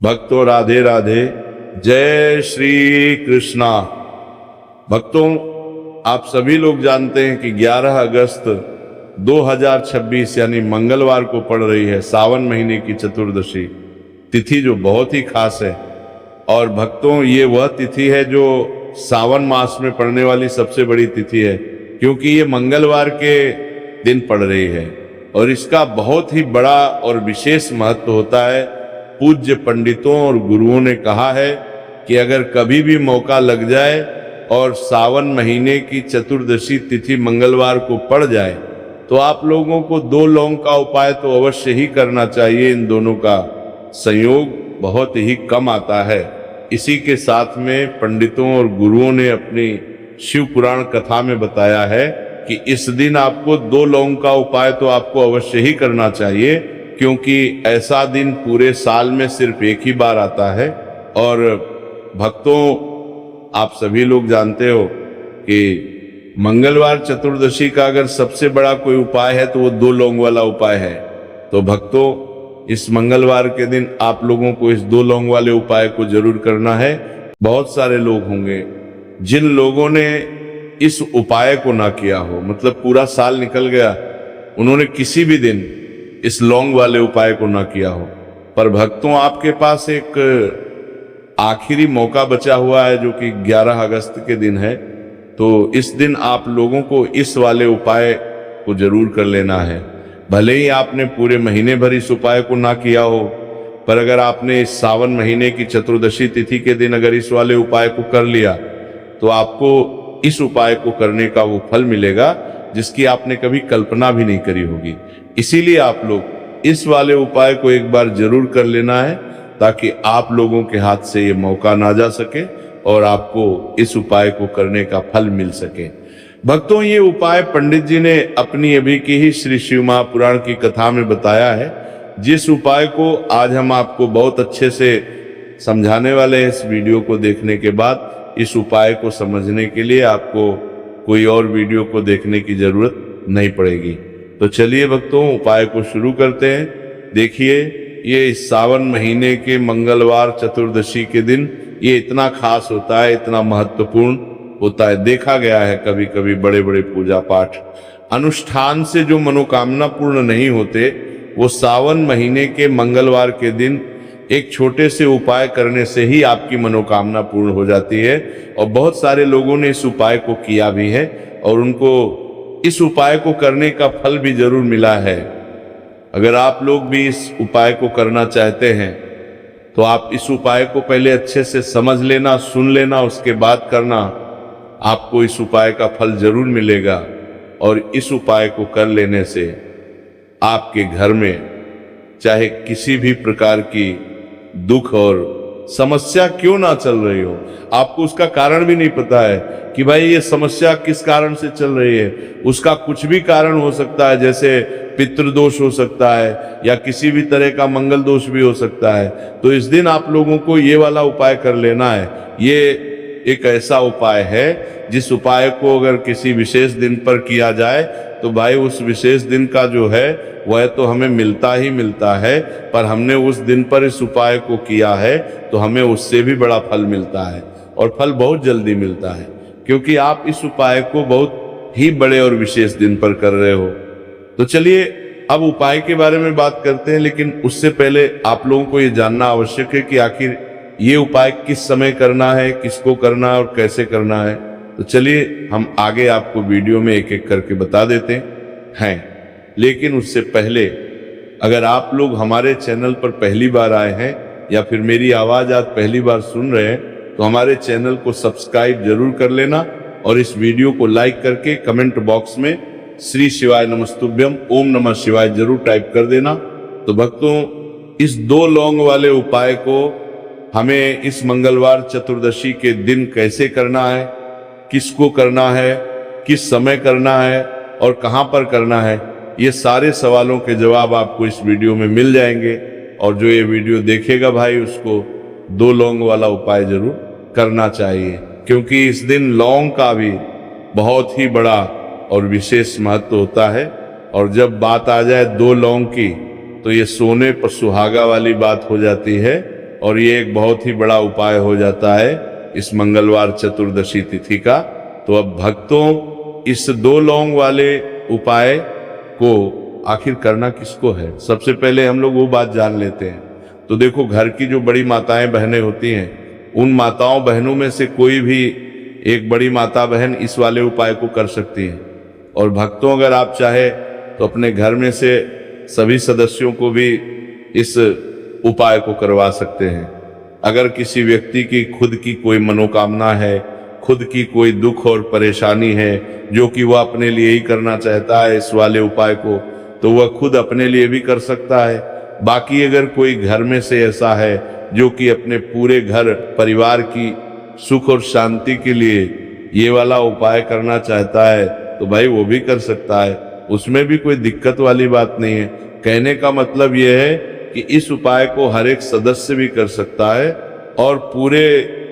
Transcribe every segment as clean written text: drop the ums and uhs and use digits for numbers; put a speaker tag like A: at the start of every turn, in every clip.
A: भक्तों राधे राधे, जय श्री कृष्णा। भक्तों, आप सभी लोग जानते हैं कि 11 अगस्त 2026 यानी मंगलवार को पड़ रही है सावन महीने की चतुर्दशी तिथि, जो बहुत ही खास है। और भक्तों, ये वह तिथि है जो सावन मास में पड़ने वाली सबसे बड़ी तिथि है, क्योंकि ये मंगलवार के दिन पड़ रही है और इसका बहुत ही बड़ा और विशेष महत्व होता है। पूज्य पंडितों और गुरुओं ने कहा है कि अगर कभी भी मौका लग जाए और सावन महीने की चतुर्दशी तिथि मंगलवार को पड़ जाए तो आप लोगों को 2 लौंग का उपाय तो अवश्य ही करना चाहिए। इन दोनों का संयोग बहुत ही कम आता है। इसी के साथ में पंडितों और गुरुओं ने अपनी शिव पुराण कथा में बताया है कि इस दिन आपको 2 लौंग का उपाय तो आपको अवश्य ही करना चाहिए, क्योंकि ऐसा दिन पूरे साल में सिर्फ एक ही बार आता है। और भक्तों, आप सभी लोग जानते हो कि मंगलवार चतुर्दशी का अगर सबसे बड़ा कोई उपाय है तो वो 2 लौंग वाला उपाय है। तो भक्तों, इस मंगलवार के दिन आप लोगों को इस 2 लौंग वाले उपाय को जरूर करना है। बहुत सारे लोग होंगे जिन लोगों ने इस उपाय को ना किया हो, मतलब पूरा साल निकल गया, उन्होंने किसी भी दिन इस लौंग वाले उपाय को ना किया हो। पर भक्तों, आपके पास एक आखिरी मौका बचा हुआ है जो कि 11 अगस्त के दिन है। तो इस दिन आप लोगों को इस वाले उपाय को जरूर कर लेना है। भले ही आपने पूरे महीने भर इस उपाय को ना किया हो, पर अगर आपने इस सावन महीने की चतुर्दशी तिथि के दिन अगर इस वाले उपाय को कर लिया तो आपको इस उपाय को करने का वो फल मिलेगा जिसकी आपने कभी कल्पना भी नहीं करी होगी। इसीलिए आप लोग इस वाले उपाय को एक बार जरूर कर लेना है, ताकि आप लोगों के हाथ से ये मौका ना जा सके और आपको इस उपाय को करने का फल मिल सके। भक्तों, ये उपाय पंडित जी ने अपनी अभी की ही श्री शिव महापुराण की कथा में बताया है, जिस उपाय को आज हम आपको बहुत अच्छे से समझाने वाले हैं। इस वीडियो को देखने के बाद इस उपाय को समझने के लिए आपको कोई और वीडियो को देखने की जरूरत नहीं पड़ेगी। तो चलिए भक्तों, उपाय को शुरू करते हैं। देखिए, ये इस सावन महीने के मंगलवार चतुर्दशी के दिन ये इतना खास होता है, इतना महत्वपूर्ण होता है। देखा गया है कभी कभी बड़े बड़े पूजा पाठ अनुष्ठान से जो मनोकामना पूर्ण नहीं होते, वो सावन महीने के मंगलवार के दिन एक छोटे से उपाय करने से ही आपकी मनोकामना पूर्ण हो जाती है। और बहुत सारे लोगों ने इस उपाय को किया भी है और उनको इस उपाय को करने का फल भी जरूर मिला है। अगर आप लोग भी इस उपाय को करना चाहते हैं तो आप इस उपाय को पहले अच्छे से समझ लेना, सुन लेना, उसके बाद करना। आपको इस उपाय का फल जरूर मिलेगा और इस उपाय को कर लेने से आपके घर में चाहे किसी भी प्रकार की दुख और समस्या क्यों ना चल रही हो, आपको उसका कारण भी नहीं पता है कि भाई ये समस्या किस कारण से चल रही है। उसका कुछ भी कारण हो सकता है, जैसे पितृदोष हो सकता है या किसी भी तरह का मंगल दोष भी हो सकता है। तो इस दिन आप लोगों को ये वाला उपाय कर लेना है। ये एक ऐसा उपाय है जिस उपाय को अगर किसी विशेष दिन पर किया जाए तो भाई उस विशेष दिन का जो है वह तो हमें मिलता ही मिलता है, पर हमने उस दिन पर इस उपाय को किया है तो हमें उससे भी बड़ा फल मिलता है और फल बहुत जल्दी मिलता है, क्योंकि आप इस उपाय को बहुत ही बड़े और विशेष दिन पर कर रहे हो। तो चलिए अब उपाय के बारे में बात करते हैं, लेकिन उससे पहले आप लोगों को ये जानना आवश्यक है कि आखिर ये उपाय किस समय करना है, किसको करना है और कैसे करना है। तो चलिए हम आगे आपको वीडियो में एक एक करके बता देते हैं। लेकिन उससे पहले अगर आप लोग हमारे चैनल पर पहली बार आए हैं या फिर मेरी आवाज़ आज पहली बार सुन रहे हैं तो हमारे चैनल को सब्सक्राइब जरूर कर लेना और इस वीडियो को लाइक करके कमेंट बॉक्स में श्री शिवाय नमस्तुभ्यम ओम नमः शिवाय जरूर टाइप कर देना। तो भक्तों, इस 2 लौंग वाले उपाय को हमें इस मंगलवार चतुर्दशी के दिन कैसे करना है, किसको करना है, किस समय करना है और कहां पर करना है, ये सारे सवालों के जवाब आपको इस वीडियो में मिल जाएंगे। और जो ये वीडियो देखेगा भाई, उसको 2 लौंग वाला उपाय जरूर करना चाहिए, क्योंकि इस दिन लौंग का भी बहुत ही बड़ा और विशेष महत्व होता है। और जब बात आ जाए 2 लौंग की तो ये सोने पर सुहागा वाली बात हो जाती है और ये एक बहुत ही बड़ा उपाय हो जाता है इस मंगलवार चतुर्दशी तिथि का। तो अब भक्तों, इस 2 लौंग वाले उपाय को आखिर करना किसको है, सबसे पहले हम लोग वो बात जान लेते हैं। तो देखो, घर की जो बड़ी माताएं बहनें होती हैं, उन माताओं बहनों में से कोई भी एक बड़ी माता बहन इस वाले उपाय को कर सकती है। और भक्तों, अगर आप चाहे तो अपने घर में से सभी सदस्यों को भी इस उपाय को करवा सकते हैं। अगर किसी व्यक्ति की खुद की कोई मनोकामना है, खुद की कोई दुख और परेशानी है जो कि वह अपने लिए ही करना चाहता है इस वाले उपाय को, तो वह खुद अपने लिए भी कर सकता है। बाकी अगर कोई घर में से ऐसा है जो कि अपने पूरे घर परिवार की सुख और शांति के लिए ये वाला उपाय करना चाहता है, तो भाई वो भी कर सकता है, उसमें भी कोई दिक्कत वाली बात नहीं है। कहने का मतलब यह है कि इस उपाय को हर एक सदस्य भी कर सकता है और पूरे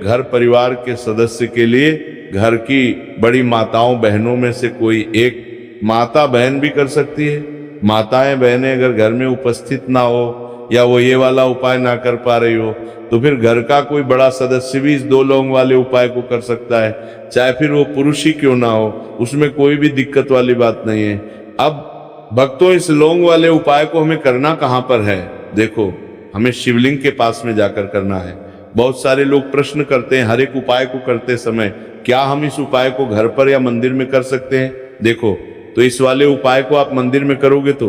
A: घर परिवार के सदस्य के लिए घर की बड़ी माताओं बहनों में से कोई एक माता बहन भी कर सकती है। माताएं बहनें अगर घर में उपस्थित ना हो या वो ये वाला उपाय ना कर पा रही हो, तो फिर घर का कोई बड़ा सदस्य भी इस 2 लौंग वाले उपाय को कर सकता है, चाहे फिर वो पुरुष ही क्यों ना हो, उसमें कोई भी दिक्कत वाली बात नहीं है। अब भक्तों, इस लौंग वाले उपाय को हमें करना कहाँ पर है? देखो, हमें शिवलिंग के पास में जाकर करना है। बहुत सारे लोग प्रश्न करते हैं हर एक उपाय को करते समय, क्या हम इस उपाय को घर पर या मंदिर में कर सकते हैं? देखो, तो इस वाले उपाय को आप मंदिर में करोगे तो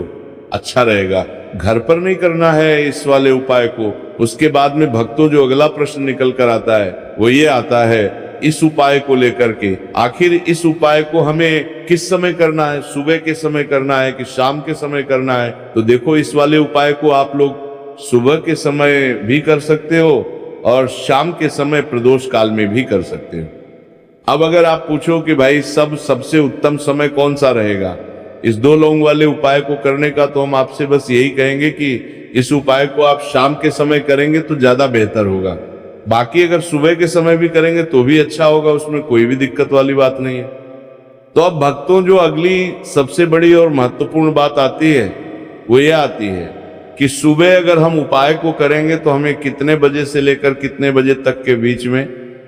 A: अच्छा रहेगा, घर पर नहीं करना है इस वाले उपाय को। उसके बाद में भक्तों, जो अगला प्रश्न निकल कर आता है वो ये आता है इस उपाय को लेकर के, आखिर इस उपाय को हमें किस समय करना है? सुबह के समय करना है कि शाम के समय करना है? तो देखो, इस वाले उपाय को आप लोग सुबह के समय भी कर सकते हो और शाम के समय प्रदोष काल में भी कर सकते हो। अब अगर आप पूछो कि भाई सबसे उत्तम समय कौन सा रहेगा इस 2 लौंग वाले उपाय को करने का, तो हम आपसे बस यही कहेंगे कि इस उपाय को आप शाम के समय करेंगे तो ज्यादा बेहतर होगा। बाकी अगर सुबह के समय भी करेंगे तो भी अच्छा होगा, उसमें कोई भी दिक्कत वाली बात नहीं है। तो अब भक्तों, जो अगली सबसे बड़ी और महत्वपूर्ण बात आती है वो ये आती है कि सुबह अगर हम उपाय को करेंगे तो हमें कितने बजे से लेकर कितने बजे तक के बीच में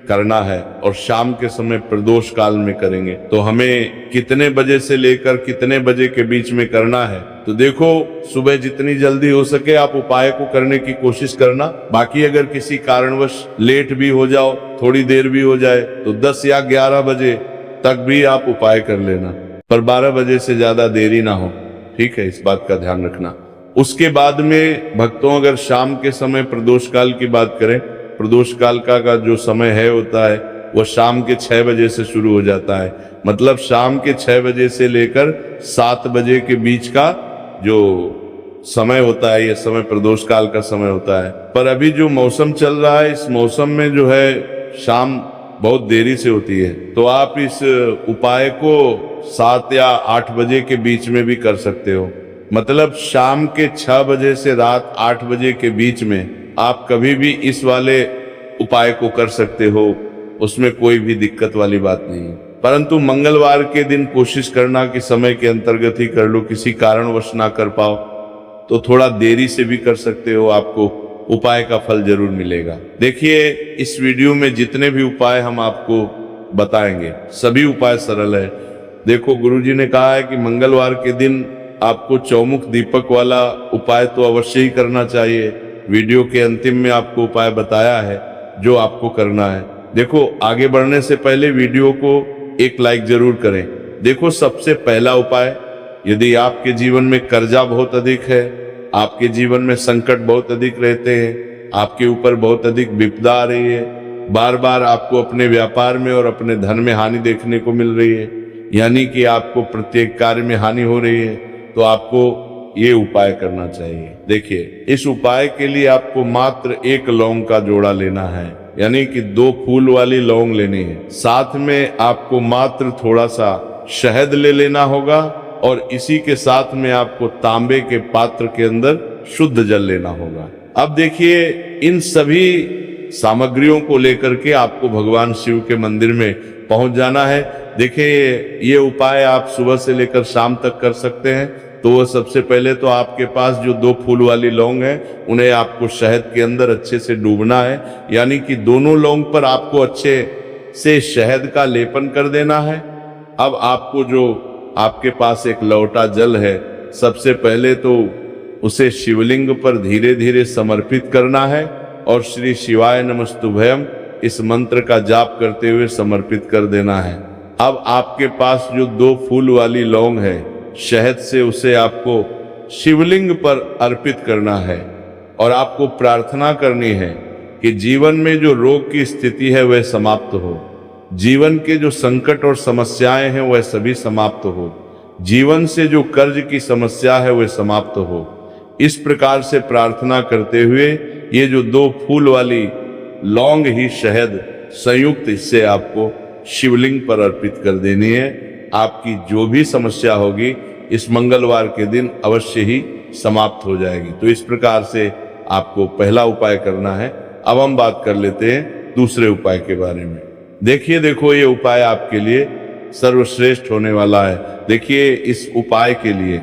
A: करना है, और शाम के समय प्रदोष काल में करेंगे तो हमें कितने बजे से लेकर कितने बजे के बीच में करना है। तो देखो, सुबह जितनी जल्दी हो सके आप उपाय को करने की कोशिश करना। बाकी अगर किसी कारणवश लेट भी हो जाओ, थोड़ी देर भी हो जाए, तो 10 या 11 बजे तक भी आप उपाय कर लेना, पर 12 बजे से ज्यादा देरी ना हो, ठीक है? इस बात का ध्यान रखना। उसके बाद में भक्तों, अगर शाम के समय प्रदोष काल की बात करें, प्रदोष काल का जो समय है होता है वह शाम के 6 बजे से शुरू हो जाता है। मतलब शाम के 6 बजे से लेकर 7 बजे के बीच का जो समय होता है, यह समय प्रदोष काल का समय होता है। पर अभी जो मौसम चल रहा है, इस मौसम में जो है शाम बहुत देरी से होती है, तो आप इस उपाय को 7 या 8 बजे के बीच में भी कर सकते हो। मतलब शाम के 6 बजे से रात 8 बजे के बीच में आप कभी भी इस वाले उपाय को कर सकते हो, उसमें कोई भी दिक्कत वाली बात नहीं है। परंतु मंगलवार के दिन कोशिश करना कि समय के अंतर्गत ही कर लो, किसी कारणवश ना कर पाओ तो थोड़ा देरी से भी कर सकते हो, आपको उपाय का फल जरूर मिलेगा। देखिए, इस वीडियो में जितने भी उपाय हम आपको बताएंगे सभी उपाय सरल है। देखो, गुरुजी ने कहा है कि मंगलवार के दिन आपको चौमुख दीपक वाला उपाय तो अवश्य ही करना चाहिए। वीडियो के अंतिम में आपको उपाय बताया है जो आपको करना है। देखो, आगे बढ़ने से पहले वीडियो को एक लाइक जरूर करें। देखो, सबसे पहला उपाय, यदि आपके जीवन में कर्जा बहुत अधिक है, आपके जीवन में संकट बहुत अधिक रहते हैं, आपके ऊपर बहुत अधिक विपदा आ रही है, बार बार आपको अपने व्यापार में और अपने धन में हानि देखने को मिल रही है, यानी कि आपको प्रत्येक कार्य में हानि हो रही है, तो आपको ये उपाय करना चाहिए। देखिए, इस उपाय के लिए आपको मात्र 1 लौंग का जोड़ा लेना है, यानी कि 2 फूल वाली लौंग लेनी है। साथ में आपको मात्र थोड़ा सा शहद ले लेना होगा और इसी के साथ में आपको तांबे के पात्र के अंदर शुद्ध जल लेना होगा। अब देखिए, इन सभी सामग्रियों को लेकर के आपको भगवान शिव के मंदिर में पहुंच जाना है। देखिए, ये उपाय आप सुबह से लेकर शाम तक कर सकते हैं। तो वो सबसे पहले तो आपके पास जो 2 फूल वाली लौंग है उन्हें आपको शहद के अंदर अच्छे से डूबना है, यानी कि दोनों लौंग पर आपको अच्छे से शहद का लेपन कर देना है। अब आपको जो आपके पास एक लोटा जल है, सबसे पहले तो उसे शिवलिंग पर धीरे धीरे समर्पित करना है और श्री शिवाय नमस्तुभयम इस मंत्र का जाप करते हुए समर्पित कर देना है। अब आपके पास जो 2 फूल वाली लौंग है, शहद से उसे आपको शिवलिंग पर अर्पित करना है और आपको प्रार्थना करनी है कि जीवन में जो रोग की स्थिति है वह समाप्त हो, जीवन के जो संकट और समस्याएं हैं वह सभी समाप्त हो, जीवन से जो कर्ज की समस्या है वह समाप्त हो। इस प्रकार से प्रार्थना करते हुए ये जो 2 फूल वाली लौंग ही शहद संयुक्त इससे आपको शिवलिंग पर अर्पित कर देनी है। आपकी जो भी समस्या होगी इस मंगलवार के दिन अवश्य ही समाप्त हो जाएगी। तो इस प्रकार से आपको पहला उपाय करना है। अब हम बात कर लेते हैं दूसरे उपाय के बारे में। देखो ये उपाय आपके लिए सर्वश्रेष्ठ होने वाला है। देखिए, इस उपाय के लिए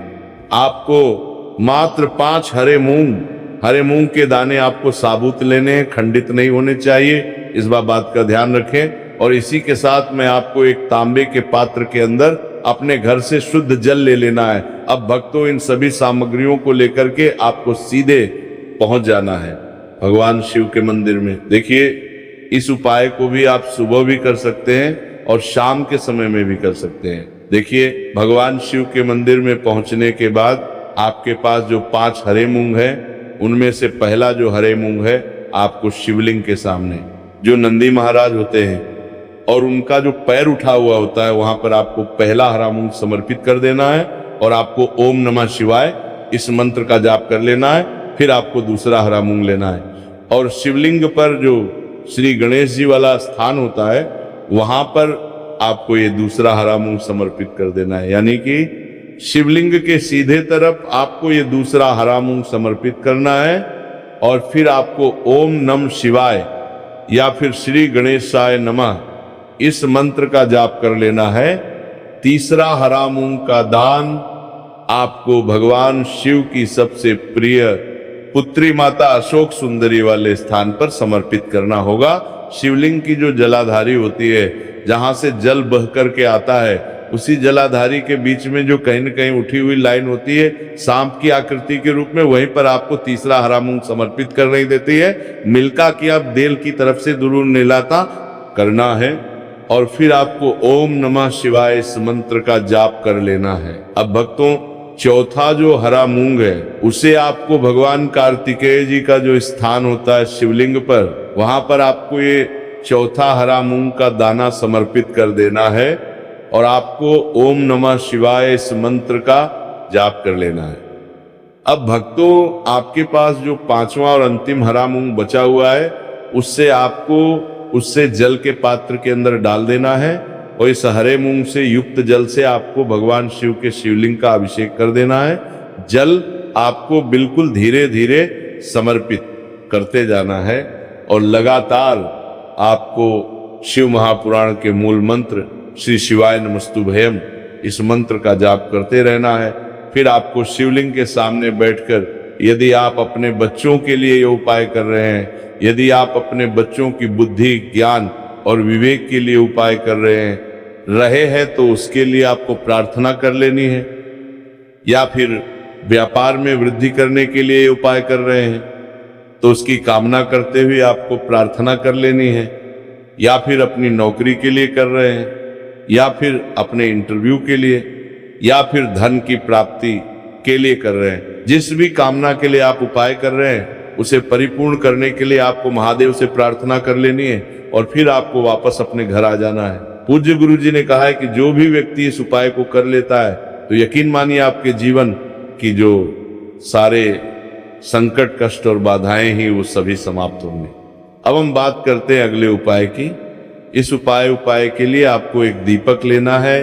A: आपको मात्र 5 हरे मूंग के दाने आपको साबुत लेने हैं, खंडित नहीं होने चाहिए, इस बात का ध्यान रखें। और इसी के साथ में आपको एक तांबे के पात्र के अंदर अपने घर से शुद्ध जल ले लेना है। अब भक्तों, इन सभी सामग्रियों को लेकर के आपको सीधे पहुंच जाना है भगवान शिव के मंदिर में। देखिए, इस उपाय को भी आप सुबह भी कर सकते हैं और शाम के समय में भी कर सकते हैं। देखिए, भगवान शिव के मंदिर में पहुंचने के बाद आपके पास जो 5 हरे मूंग है, उनमें से पहला जो हरे मूंग है आपको शिवलिंग के सामने, जो नंदी महाराज होते हैं और उनका जो पैर उठा हुआ होता है, वहां पर आपको पहला हरा मूंग समर्पित कर देना है और आपको ओम नमः शिवाय इस मंत्र का जाप कर लेना है। फिर आपको दूसरा हरा मूंग लेना है और शिवलिंग पर जो श्री गणेश जी वाला स्थान होता है, वहां पर आपको ये दूसरा हरा मूंग समर्पित कर देना है, यानी कि शिवलिंग के सीधे तरफ आपको ये दूसरा हरा मूंग समर्पित करना है। और फिर आपको ओम नमः शिवाय या फिर श्री गणेशाय नमः इस मंत्र का जाप कर लेना है। तीसरा हरा मूंग का दान आपको भगवान शिव की सबसे प्रिय पुत्री माता अशोक सुंदरी वाले स्थान पर समर्पित करना होगा। शिवलिंग की जो जलाधारी होती है, जहां से जल बह करके आता है, उसी जलाधारी के बीच में जो कहीं न कहीं उठी हुई लाइन होती है सांप की आकृति के रूप में, वहीं पर आपको तीसरा हरा मूंग समर्पित कर नहीं देती है। मिल्का की आप देल की तरफ से दुरूर नीलाता करना है और फिर आपको ओम नमः शिवाय इस मंत्र का जाप कर लेना है। अब भक्तों, चौथा जो हरा मूंग है उसे आपको भगवान कार्तिकेय जी का जो स्थान होता है शिवलिंग पर, वहां पर आपको ये चौथा हरा मूंग का दाना समर्पित कर देना है और आपको ओम नमः शिवाय इस मंत्र का जाप कर लेना है। अब भक्तों, आपके पास जो 5वां और अंतिम हरा मूंग बचा हुआ है, उससे आपको उससे जल के पात्र के अंदर डाल देना है और इस हरे मूंग से युक्त जल से आपको भगवान शिव के शिवलिंग का अभिषेक कर देना है। जल आपको बिल्कुल धीरे धीरे समर्पित करते जाना है और लगातार आपको शिव महापुराण के मूल मंत्र श्री शिवाय नमस्तुभयम इस मंत्र का जाप करते रहना है। फिर आपको शिवलिंग के सामने बैठकर, यदि आप अपने बच्चों के लिए ये उपाय कर रहे हैं, यदि आप अपने बच्चों की बुद्धि, ज्ञान और विवेक के लिए उपाय कर रहे हैं तो उसके लिए आपको प्रार्थना कर लेनी है। या फिर व्यापार में वृद्धि करने के लिए उपाय कर रहे हैं तो उसकी कामना करते हुए आपको प्रार्थना कर लेनी है। या फिर अपनी नौकरी के लिए कर रहे हैं, या फिर अपने इंटरव्यू के लिए, या फिर धन की प्राप्ति के लिए कर रहे हैं, जिस भी कामना के लिए आप उपाय कर रहे हैं उसे परिपूर्ण करने के लिए आपको महादेव से प्रार्थना कर लेनी है और फिर आपको वापस अपने घर आ जाना है। पूज्य गुरु जी ने कहा है कि जो भी व्यक्ति इस उपाय को कर लेता है तो यकीन मानिए आपके जीवन की जो सारे संकट, कष्ट और बाधाएं ही वो सभी समाप्त होंगे। अब हम बात करते हैं अगले उपाय की। इस उपाय के लिए आपको एक दीपक लेना है।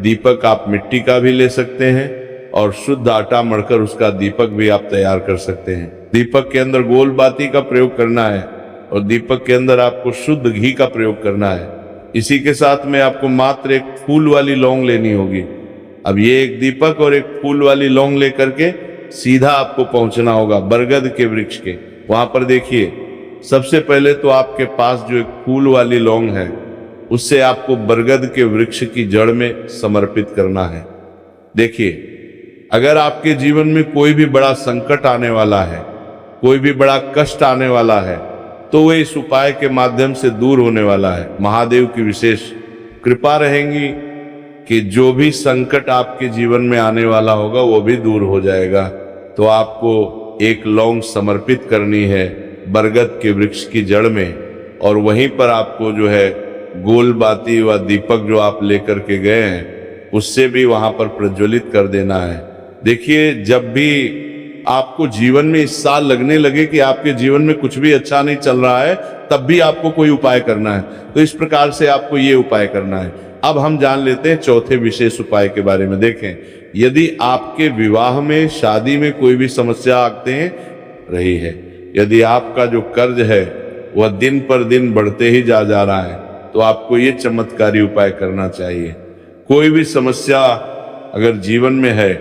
A: दीपक आप मिट्टी का भी ले सकते हैं और शुद्ध आटा मढ़कर उसका दीपक भी आप तैयार कर सकते हैं। दीपक के अंदर गोल बाती का प्रयोग करना है और दीपक के अंदर आपको शुद्ध घी का प्रयोग करना है। इसी के साथ में आपको मात्र एक फूल वाली लौंग लेनी होगी अब ये एक दीपक और एक फूल वाली लौंग लेकर के सीधा आपको पहुंचना होगा बरगद के वृक्ष के। वहां पर देखिए, सबसे पहले तो आपके पास जो एक फूल वाली लौंग है उससे आपको बरगद के वृक्ष की जड़ में समर्पित करना है। देखिए, अगर आपके जीवन में कोई भी बड़ा संकट आने वाला है, कोई भी बड़ा कष्ट आने वाला है, तो वह इस उपाय के माध्यम से दूर होने वाला है। महादेव की विशेष कृपा रहेगी कि जो भी संकट आपके जीवन में आने वाला होगा वो भी दूर हो जाएगा। तो आपको एक लौंग समर्पित करनी है बरगद के वृक्ष की जड़ में, और वहीं पर आपको जो है गोल बाती व दीपक जो आप लेकर के गए हैं उससे भी वहां पर प्रज्वलित कर देना है। देखिए, जब भी आपको जीवन में इस साल लगने लगे कि आपके जीवन में कुछ भी अच्छा नहीं चल रहा है, तब भी आपको कोई उपाय करना है। तो इस प्रकार से आपको ये उपाय करना है। अब हम जान लेते हैं चौथे विशेष उपाय के बारे में। देखें, यदि आपके विवाह में, शादी में कोई भी समस्या आते हैं रही है, यदि आपका जो कर्ज है वह दिन पर दिन बढ़ते ही जा रहा है, तो आपको ये चमत्कारी उपाय करना चाहिए। कोई भी समस्या अगर जीवन में है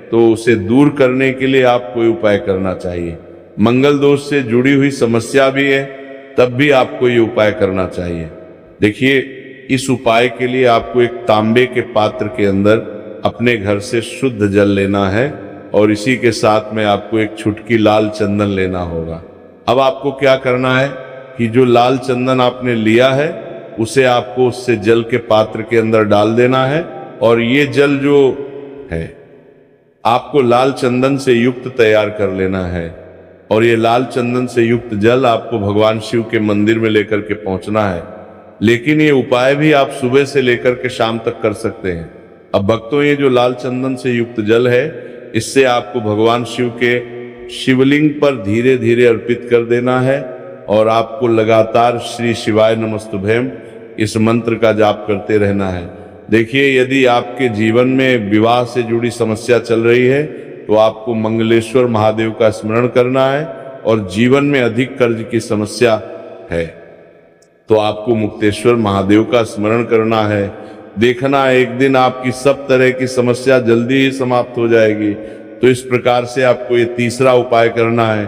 A: तो उसे दूर करने के लिए आप कोई उपाय करना चाहिए। मंगल दोष से जुड़ी हुई समस्या भी है तब भी आपको ये उपाय करना चाहिए। देखिए, इस उपाय के लिए आपको एक तांबे के पात्र के अंदर अपने घर से शुद्ध जल लेना है, और इसी के साथ में आपको एक छुटकी लाल चंदन लेना होगा। अब आपको क्या करना है कि जो लाल चंदन आपने लिया है उसे आपको उससे जल के पात्र के अंदर डाल देना है, और ये जल जो है आपको लाल चंदन से युक्त तैयार कर लेना है। और ये लाल चंदन से युक्त जल आपको भगवान शिव के मंदिर में लेकर के पहुंचना है। लेकिन ये उपाय भी आप सुबह से लेकर के शाम तक कर सकते हैं। अब भक्तों, ये जो लाल चंदन से युक्त जल है, इससे आपको भगवान शिव के शिवलिंग पर धीरे धीरे अर्पित कर देना है, और आपको लगातार श्री शिवाय नमस्तुभ्यम इस मंत्र का जाप करते रहना है। देखिए, यदि आपके जीवन में विवाह से जुड़ी समस्या चल रही है तो आपको मंगलेश्वर महादेव का स्मरण करना है, और जीवन में अधिक कर्ज की समस्या है तो आपको मुक्तेश्वर महादेव का स्मरण करना है। देखना है एक दिन आपकी सब तरह की समस्या जल्दी ही समाप्त हो जाएगी। तो इस प्रकार से आपको ये तीसरा उपाय करना है।